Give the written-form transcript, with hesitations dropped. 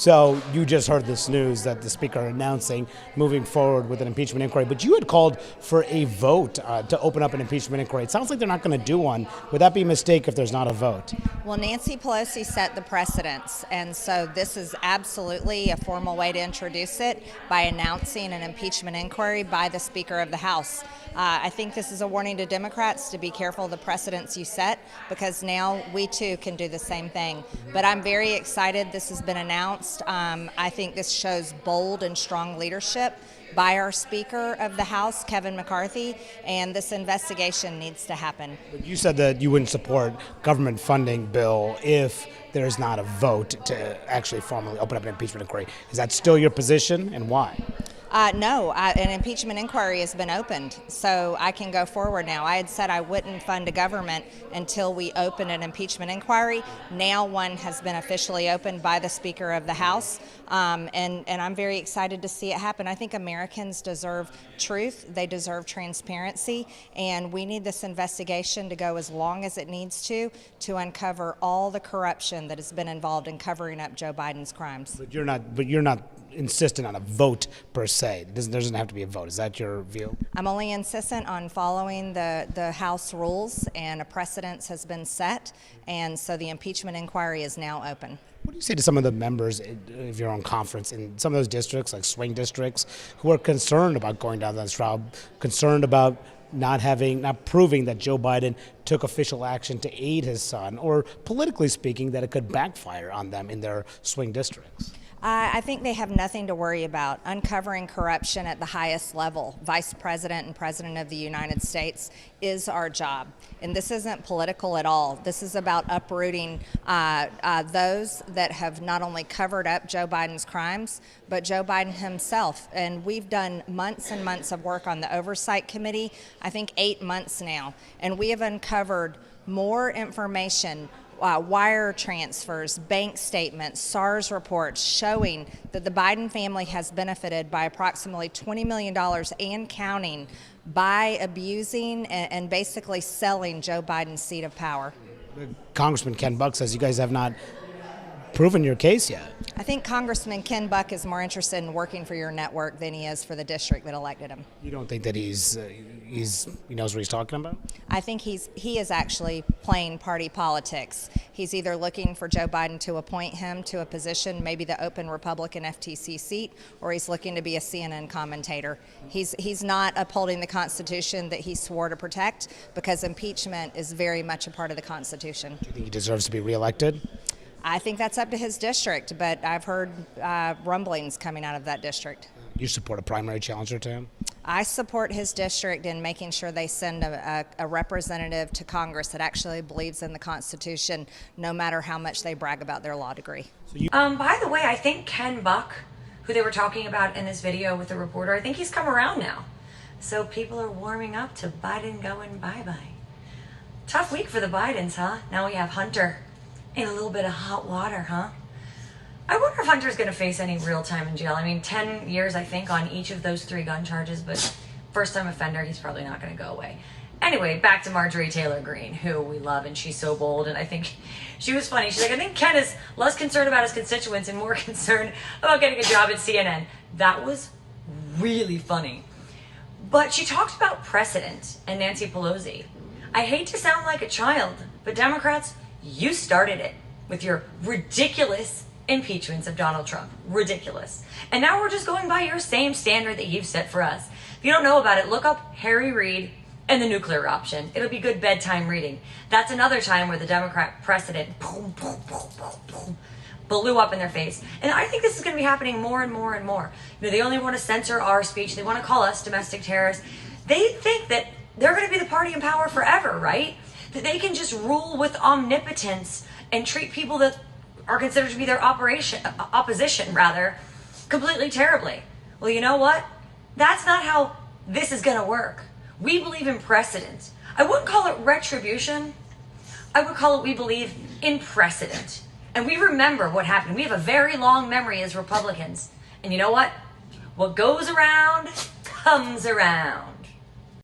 So you just heard this news that the Speaker announcing moving forward with an impeachment inquiry, but you had called for a vote to open up an impeachment inquiry. It sounds like they're not going to do one. Would that be a mistake if there's not a vote? Well, Nancy Pelosi set the precedents, and so this is absolutely a formal way to introduce it by announcing an impeachment inquiry by the Speaker of the House. I think this is a warning to Democrats to be careful of the precedents you set, because now we too can do the same thing. But I'm very excited this has been announced. I think this shows bold and strong leadership by our Speaker of the House, Kevin McCarthy, and this investigation needs to happen. But you said that you wouldn't support government funding bill if there's not a vote to actually formally open up an impeachment inquiry. Is that still your position, and why? No, an impeachment inquiry has been opened, so I can go forward now. I had said I wouldn't fund a government until we open an impeachment inquiry. Now one has been officially opened by the Speaker of the House, and I'm very excited to see it happen. I think Americans deserve truth, they deserve transparency, and we need this investigation to go as long as it needs to uncover all the corruption that has been involved in covering up Joe Biden's crimes. But you're not insistent on a vote per se. There doesn't have to be a vote. Is that your view? I'm only insistent on following the House rules, and a precedent has been set, and so the impeachment inquiry is now open. What do you say to some of the members of your own conference in some of those districts, like swing districts, who are concerned about going down this route, concerned about not proving that Joe Biden took official action to aid his son, or politically speaking, that it could backfire on them in their swing districts? I think they have nothing to worry about. Uncovering corruption at the highest level, Vice President and President of the United States, is our job. And this isn't political at all. This is about uprooting those that have not only covered up Joe Biden's crimes, but Joe Biden himself. And we've done months and months of work on the Oversight Committee, I think 8 months now. And we have uncovered more information, wire transfers, bank statements, SARS reports showing that the Biden family has benefited by approximately $20 million and counting by abusing and basically selling Joe Biden's seat of power. Congressman Ken Buck says you guys have not proven your case yet. I think Congressman Ken Buck is more interested in working for your network than he is for the district that elected him. You don't think that he knows what he's talking about? I think he is actually playing party politics. He's either looking for Joe Biden to appoint him to a position, maybe the open Republican FTC seat, or he's looking to be a CNN commentator. He's not upholding the Constitution that he swore to protect, because impeachment is very much a part of the Constitution. Do you think he deserves to be reelected? I think that's up to his district, but I've heard rumblings coming out of that district. You support a primary challenger to him? I support his district in making sure they send a representative to Congress that actually believes in the Constitution, no matter how much they brag about their law degree. By the way, I think Ken Buck, who they were talking about in this video with the reporter, I think he's come around now. So people are warming up to Biden going bye-bye. Tough week for the Bidens, huh? Now we have Hunter in a little bit of hot water, huh? I wonder if Hunter's going to face any real time in jail. I mean, 10 years, I think, on each of those 3 gun charges, but first-time offender, he's probably not going to go away. Anyway, back to Marjorie Taylor Greene, who we love, and she's so bold, and I think she was funny. She's like, I think Ken is less concerned about his constituents and more concerned about getting a job at CNN. That was really funny. But she talked about precedent and Nancy Pelosi. I hate to sound like a child, but Democrats, you started it with your ridiculous impeachments of Donald Trump. Ridiculous. And now we're just going by your same standard that you've set for us. If you don't know about it, look up Harry Reid and the nuclear option. It'll be good bedtime reading. That's another time where the Democrat precedent boom, boom, boom, boom, boom, blew up in their face. And I think this is going to be happening more and more and more. You know, they only want to censor our speech. They want to call us domestic terrorists. They think that they're going to be the party in power forever, right? That they can just rule with omnipotence and treat people that are considered to be their opposition, completely terribly. Well, you know what? That's not how this is going to work. We believe in precedent. I wouldn't call it retribution. I would call it we believe in precedent. And we remember what happened. We have a very long memory as Republicans. And you know what? What goes around comes around.